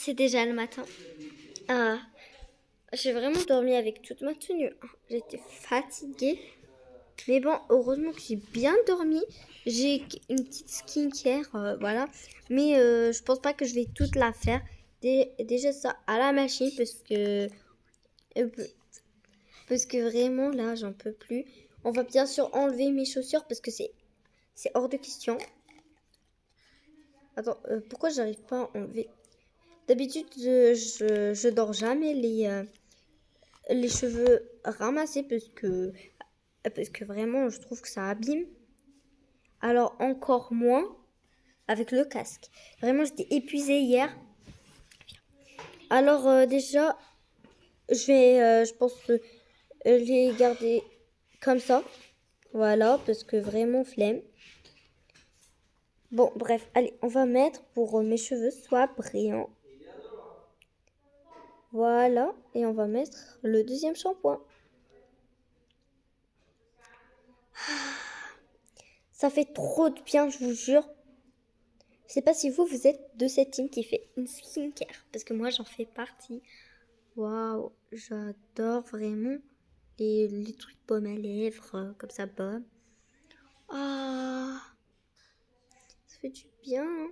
C'est déjà le matin. Ah, j'ai vraiment dormi avec toute ma tenue. J'étais fatiguée. Mais bon, heureusement que j'ai bien dormi. J'ai une petite skincare, voilà. Mais je pense pas que je vais toute la faire. Déjà ça à la machine euh, parce que vraiment là, j'en peux plus. On va bien sûr enlever mes chaussures parce que c'est hors de question. Attends, pourquoi j'arrive pas à enlever? D'habitude, je dors jamais les cheveux ramassés parce que vraiment, je trouve que ça abîme. Alors encore moins avec le casque. Vraiment, j'étais épuisée hier. Alors déjà, je pense, les garder comme ça. Voilà, parce que vraiment flemme. Bon, bref, allez, on va mettre pour mes cheveux soient brillants. Voilà, et on va mettre le deuxième shampoing. Ça fait trop de bien, je vous jure. Je sais pas si vous êtes de cette team qui fait une skincare, parce que moi, j'en fais partie. Waouh, j'adore vraiment les trucs baume à lèvres, comme ça, baume. Ah, ça fait du bien, hein.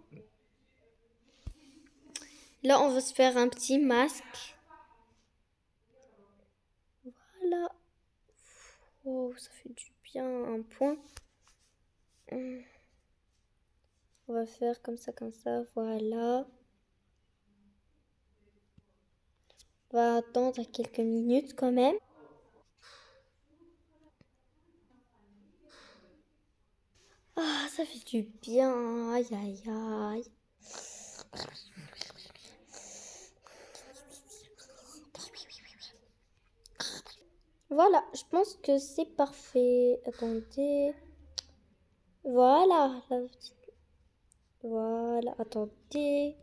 Là, on va se faire un petit masque. Voilà. Oh, ça fait du bien, un point. On va faire comme ça, voilà. On va attendre quelques minutes quand même. Ah, ça fait du bien. Aïe, aïe, aïe. Voilà, je pense que c'est parfait. Attendez. Voilà. Voilà, attendez.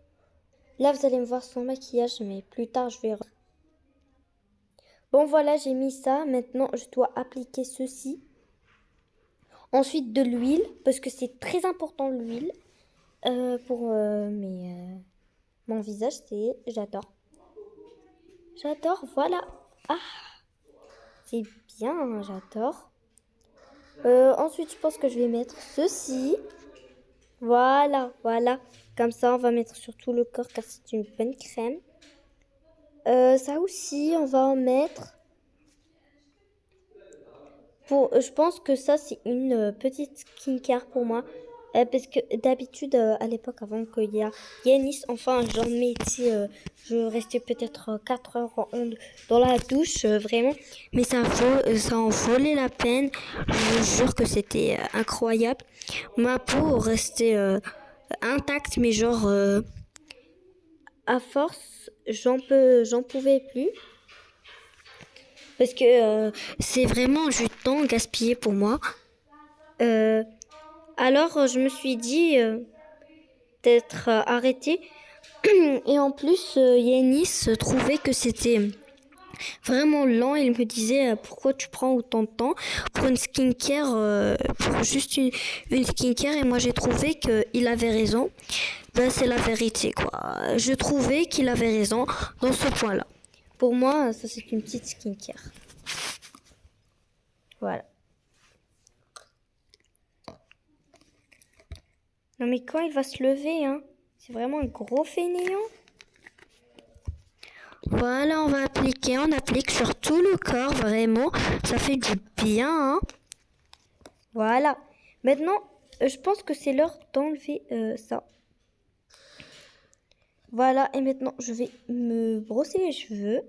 Là, vous allez me voir sans maquillage, mais plus tard, je vais... Bon, voilà, j'ai mis ça. Maintenant, je dois appliquer ceci. Ensuite, de l'huile, parce que c'est très important, l'huile. Pour mon visage, j'adore. J'adore, voilà. Ah, c'est bien, j'adore. Ensuite, je pense que je vais mettre ceci. Voilà, voilà. Comme ça, on va mettre sur tout le corps car c'est une bonne crème. Ça aussi, on va en mettre. Je pense que ça, c'est une petite skincare pour moi. Parce que d'habitude, à l'époque, avant qu'il y a Yanis, enfin, j'en mettais, je restais peut-être 4 heures dans la douche, vraiment. Mais ça en valait la peine. Je vous jure que c'était incroyable. Ma peau restait intacte, mais genre, à force, j'en pouvais plus. Parce que c'est vraiment du temps gaspillé pour moi. Alors, je me suis dit d'être arrêtée. Et en plus, Yanis trouvait que c'était vraiment lent. Il me disait pourquoi tu prends autant de temps pour une skincare, pour juste une skincare. Et moi, j'ai trouvé qu'il avait raison. Ben, c'est la vérité, quoi. Je trouvais qu'il avait raison dans ce point-là. Pour moi, ça, c'est une petite skincare. Voilà. Non mais quand il va se lever, hein? C'est vraiment un gros fainéant. Voilà, on applique sur tout le corps, vraiment. Ça fait du bien, hein? Voilà. Maintenant, je pense que c'est l'heure d'enlever ça. Voilà, et maintenant, je vais me brosser les cheveux.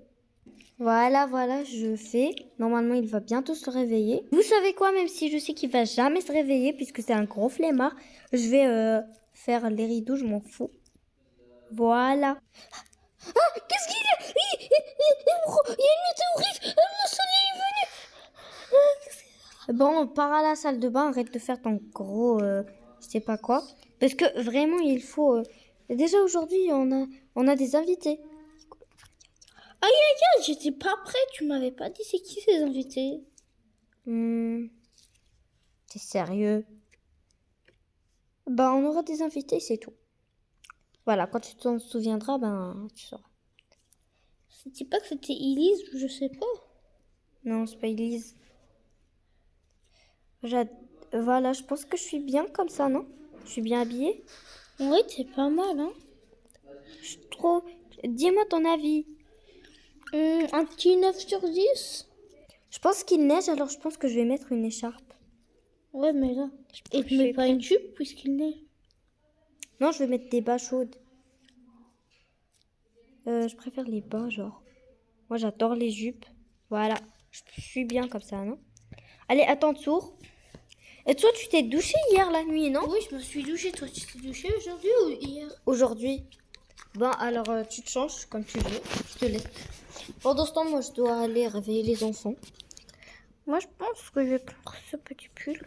Voilà, je fais. Normalement, il va bientôt se réveiller. Vous savez quoi, même si je sais qu'il va jamais se réveiller, puisque c'est un gros flemmard, je vais faire les rideaux, je m'en fous. Voilà. Ah, qu'est-ce qu'il y a? Il y a une météorite. Le soleil est venu. Bon, on part à la salle de bain. Arrête de faire ton gros, je sais pas quoi. Parce que vraiment, il faut. Déjà aujourd'hui, on a des invités. Aïe aïe aïe, j'étais pas prête, tu m'avais pas dit c'est qui ces invités. T'es sérieux? Bah, on aura des invités, c'est tout. Voilà, quand tu t'en souviendras, ben, tu sauras. C'était pas que c'était Elise ou je sais pas. Non, c'est pas Elise. Voilà, je pense que je suis bien comme ça, non? Je suis bien habillée. Ouais, c'est pas mal, hein. Je suis trop... Dis-moi ton avis. Un petit 9 sur 10. Je pense qu'il neige, alors je pense que je vais mettre une écharpe. Ouais, mais là. Et tu Je mets suis pas une jupe puisqu'il neige. Non, je vais mettre des bas chaudes. Je préfère les bas, genre. Moi, j'adore les jupes. Voilà, je suis bien comme ça, non? Allez, à ton tour. Et toi, tu t'es douché hier la nuit, non? Oui, je me suis douchée. Toi, tu t'es douchée aujourd'hui ou hier? Aujourd'hui. Bon, alors tu te changes comme tu veux. Je te laisse. Pendant ce temps, moi, je dois aller réveiller les enfants. Moi, je pense que je vais prendre ce petit pull.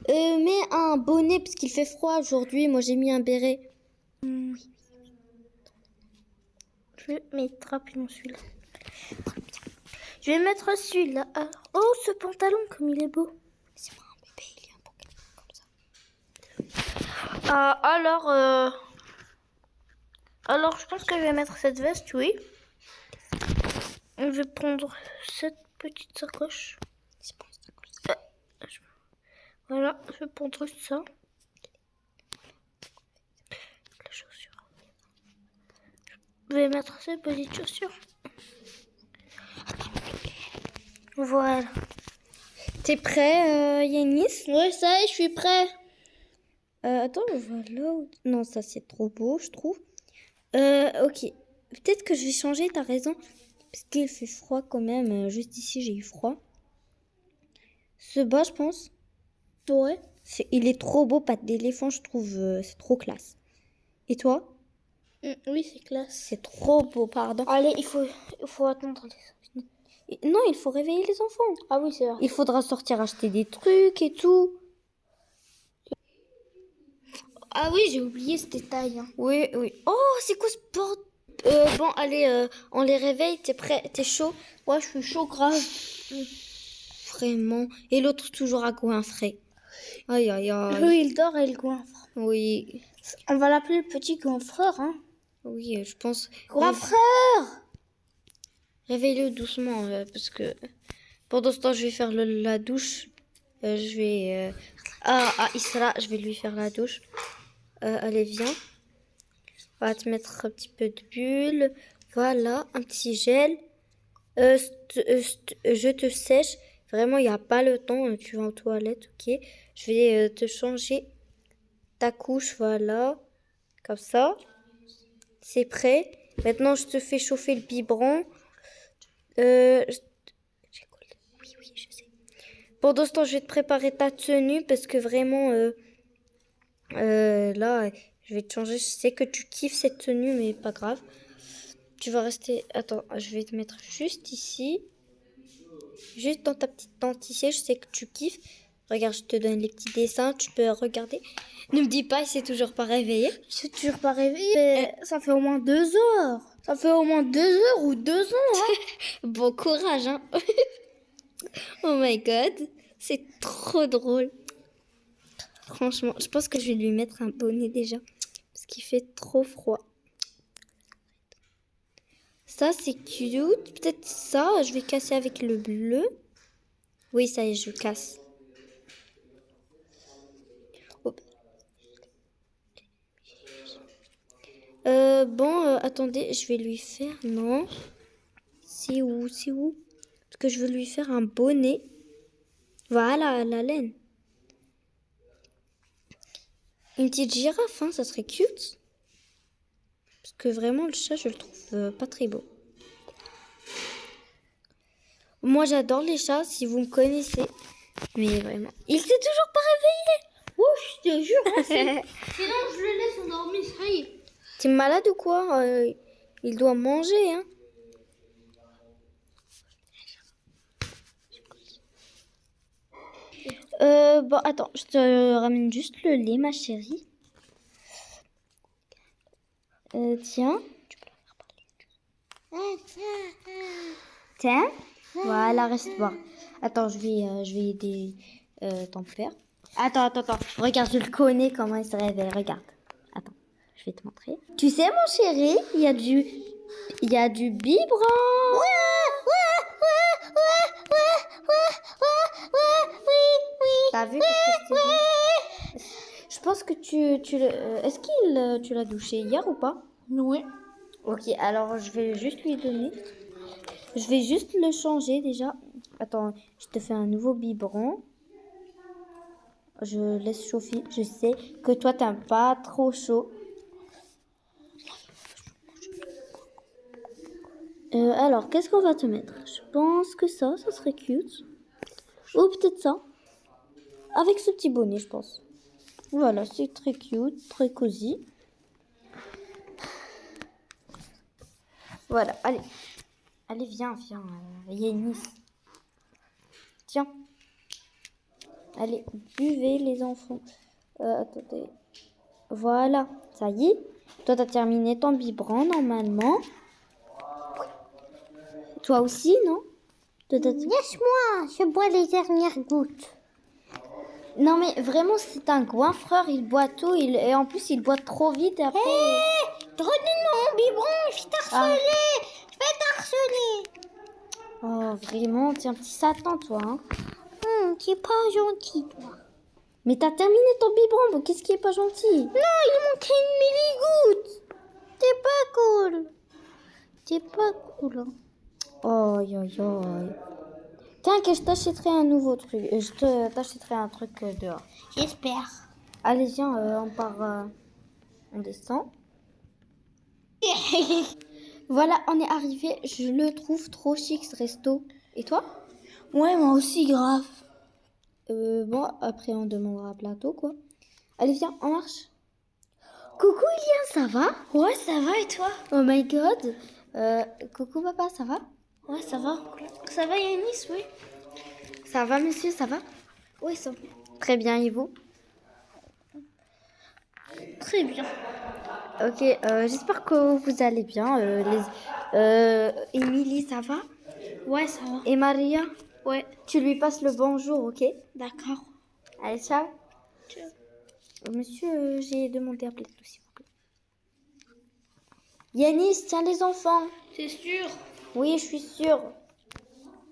Mets un bonnet parce qu'il fait froid aujourd'hui. Moi, j'ai mis un béret. Je vais mettre rapidement celui-là. Je vais mettre celui-là. Alors, oh, ce pantalon, comme il est beau. C'est pas un bébé, il est un peu comme ça. Alors, je pense que je vais mettre cette veste, oui. Je vais prendre cette petite sacoche. C'est pas ça. Voilà, je vais prendre ça. Les chaussures. Je vais mettre ces petites chaussures. Voilà. T'es prêt, Yanis? Ouais, ça y est, je suis prêt. Attends, je vois là. Non, ça c'est trop beau, je trouve. Ok. Peut-être que je vais changer, t'as raison. Parce qu'il fait froid quand même. Juste ici, j'ai eu froid. Ce bas, je pense. Ouais. Il est trop beau, patte d'éléphant, je trouve. C'est trop classe. Et toi? Oui, c'est classe. C'est trop beau, pardon. Allez, il faut attendre. Non, il faut réveiller les enfants. Ah oui, c'est vrai. Il faudra sortir acheter des trucs et tout. Ah oui, j'ai oublié ce détail. Hein. Oui, oui. Oh, c'est quoi ce bord? Bon, allez, on les réveille. T'es prêt? T'es chaud? Ouais, je suis chaud grave. Vraiment. Et l'autre toujours à goinfrer. Aïe, aïe, aïe. Oui, il dort et il goinfre. Oui. On va l'appeler le petit goinfreur, hein. Oui, je pense. Goinfreur! Réveille-le doucement, parce que pendant ce temps, je vais faire la douche. Je vais... Isra, je vais lui faire la douche. Allez, viens. On va te mettre un petit peu de bulle. Voilà, un petit gel. Je te sèche. Vraiment, il n'y a pas le temps. Tu vas aux toilettes, ok. Je vais te changer ta couche, voilà. Comme ça. C'est prêt. Maintenant, je te fais chauffer le biberon. Oui, oui, je sais. Pendant ce temps, je vais te préparer ta tenue parce que vraiment, là, je vais te changer. Je sais que tu kiffes cette tenue, mais pas grave. Tu vas rester... Attends, je vais te mettre juste ici. Juste dans ta petite tente ici. Je sais que tu kiffes. Regarde, je te donne les petits dessins. Tu peux regarder. Ne me dis pas, il s'est toujours pas réveillé. C'est toujours pas réveillé. Ça fait au moins 2 heures. Ça fait au moins 2 heures ou 2 ans, hein. Bon courage, hein. Oh my god. C'est trop drôle. Franchement, je pense que je vais lui mettre un bonnet déjà. Parce qu'il fait trop froid. Ça, c'est cute. Peut-être ça, je vais casser avec le bleu. Oui, ça y est, je casse. Hop. Attendez, je vais lui faire... Non. C'est où? C'est où? Parce que je veux lui faire un bonnet. Voilà, la laine. Une petite girafe, hein, ça serait cute. Parce que vraiment, le chat, je le trouve pas très beau. Moi, j'adore les chats, si vous me connaissez. Mais vraiment. Il s'est toujours pas réveillé. Oh, je te jure. Hein, sinon, je le laisse endormir, ça y est. T'es malade ou quoi? Il doit manger, hein. Bon, attends, je te ramène juste le lait, ma chérie. Tiens. Tu peux la faire parler. Tiens. Voilà, reste voir. Attends, je vais aider ton père. Attends. Regarde, je le connais comment il se réveille. Regarde. Attends. Je vais te montrer. Tu sais, mon chéri, il y a du biberon. T'as vu parce que je t'ai dit? Je pense que est-ce tu l'as douché hier ou pas? Oui. Ok, alors je vais juste lui donner. Je vais juste le changer déjà. Attends, je te fais un nouveau biberon. Je laisse chauffer. Je sais que toi, t'aimes pas trop chaud. Alors, qu'est-ce qu'on va te mettre? Je pense que ça serait cute. Ou peut-être ça. Avec ce petit bonnet, je pense. Voilà, c'est très cute, très cosy. Voilà, allez. Allez, viens. Yanis. Tiens. Allez, buvez les enfants. Attendez. Voilà, ça y est. Toi, t'as terminé ton biberon normalement. Toi aussi, non? Laisse-moi, je bois les dernières gouttes. Non, mais vraiment, c'est un goinfreur. Il boit tout. Et en plus, il boit trop vite. Et après... Redonne-moi mon biberon, je vais t'harceler. Je vais t'harceler. Oh, vraiment, t'es un petit Satan, toi. Hein. T'es pas gentil, toi. Mais t'as terminé ton biberon. Bon, qu'est-ce qui est pas gentil? Non, il manquait une mini-goutte. T'es pas cool. T'es pas cool. Hein. Oh, Tiens, que je t'achèterai un nouveau truc. T'achèterai un truc dehors. J'espère. Allez, viens, on part. On descend. Voilà, on est arrivé. Je le trouve trop chic, ce resto. Et toi? Ouais, moi aussi, grave. Bon, après, on demandera un plateau, quoi. Allez, viens, on marche. Coucou, Ilian, ça va? Ouais, ça va et toi? Oh my god. Coucou, papa, ça va? Ouais, ça va. Ça va, Yanis, oui? Ça va, monsieur, ça va? Oui, ça va. Très bien, et vous? Très bien. Ok, j'espère que vous allez bien. Émilie, ça va? Ouais, ça va. Et Maria? Ouais. Tu lui passes le bonjour, ok? D'accord. Allez, ciao. Ciao. Monsieur, j'ai demandé un plateau, s'il vous plaît. Yanis, tiens les enfants. C'est sûr? Oui, je suis sûre.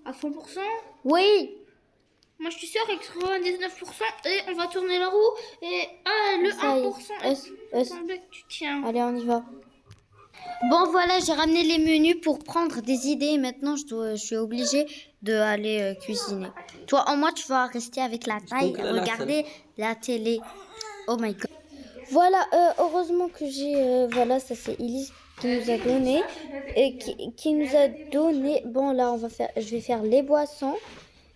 À 100%? Oui. Moi, je suis sûre avec 99% et on va tourner la roue et le Ça y est. 1%. Il semblait que tu tiens. Allez, on y va. Bon, voilà, j'ai ramené les menus pour prendre des idées. Maintenant, je suis obligée d'aller cuisiner. Toi, en moi, tu vas rester avec la taille et regarder la télé. Oh my god. Voilà, heureusement que j'ai... voilà, ça c'est Elise qui nous a donné. Et qui nous a donné... Bon, là, je vais faire les boissons.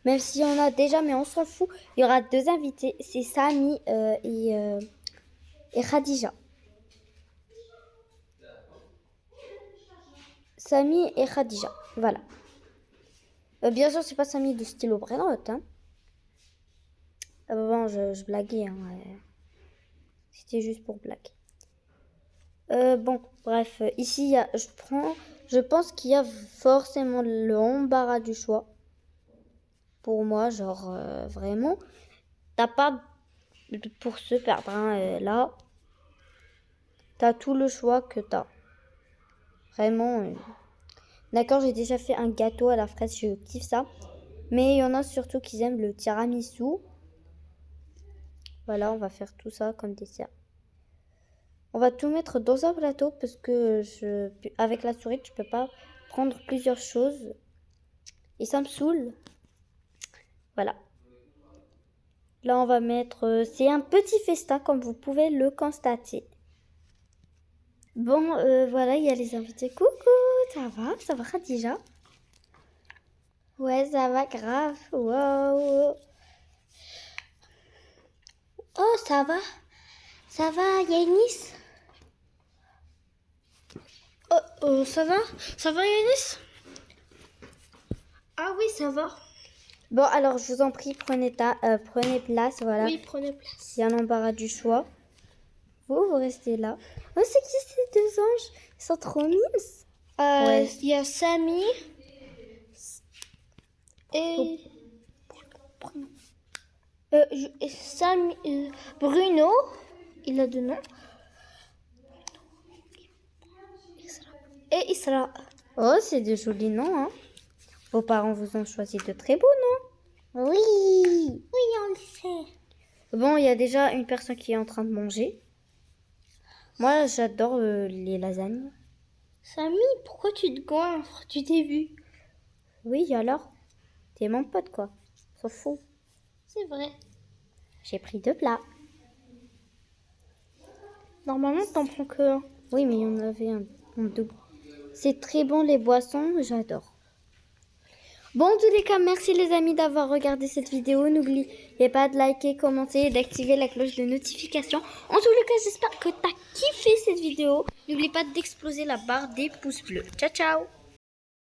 Même s'il y en a déjà, mais on s'en fout. Il y aura 2 invités. C'est Samy et Khadija. Samy et Khadija, voilà. Bien sûr, c'est pas Samy de stylo Brenote. Hein. Bon, je blaguais. Hein, C'était juste pour blaguer. Bon, bref. Ici, je pense qu'il y a forcément le embarras du choix. Pour moi, genre, vraiment. T'as pas pour se perdre. Hein, là, t'as tout le choix que t'as. Vraiment. D'accord, j'ai déjà fait un gâteau à la fraise, je kiffe ça. Mais il y en a surtout qui aiment le tiramisu. Voilà, on va faire tout ça comme dessert. On va tout mettre dans un plateau parce que avec la souris, tu peux pas prendre plusieurs choses. Et ça me saoule. Voilà. Là, on va mettre... c'est un petit festin comme vous pouvez le constater. Bon, voilà, il y a les invités. Coucou, ça va Khadija? Ouais, ça va grave. Wow. Oh, ça va, Yanis? Ça va? Ça va, Yanis? Ah oui, ça va. Bon, alors, je vous en prie, prenez place, voilà. Oui, prenez place. Il y a un embarras du choix. Vous restez là. Oh, c'est qui ces 2 anges? Ils sont trop mimes. Ouais. Il y a Samy et... Bruno, il a 2 noms. et Isra. Oh, c'est de jolis noms, hein. Vos parents vous ont choisi de très beaux noms. Oui. Oui, on le sait. Bon, il y a déjà une personne qui est en train de manger. Moi, j'adore les lasagnes. Samy, pourquoi tu te goinfres? Tu t'es vu? Oui, alors? T'es mon pote, quoi. S'en fout. C'est vrai. J'ai pris 2 plats. Normalement, t'en prends que un. Oui, mais il y en avait un double. C'est très bon, les boissons, j'adore. Bon, en tous les cas, merci les amis d'avoir regardé cette vidéo. N'oubliez pas de liker, commenter et d'activer la cloche de notification. En tous les cas, j'espère que t'as kiffé cette vidéo. N'oublie pas d'exploser la barre des pouces bleus. Ciao, ciao!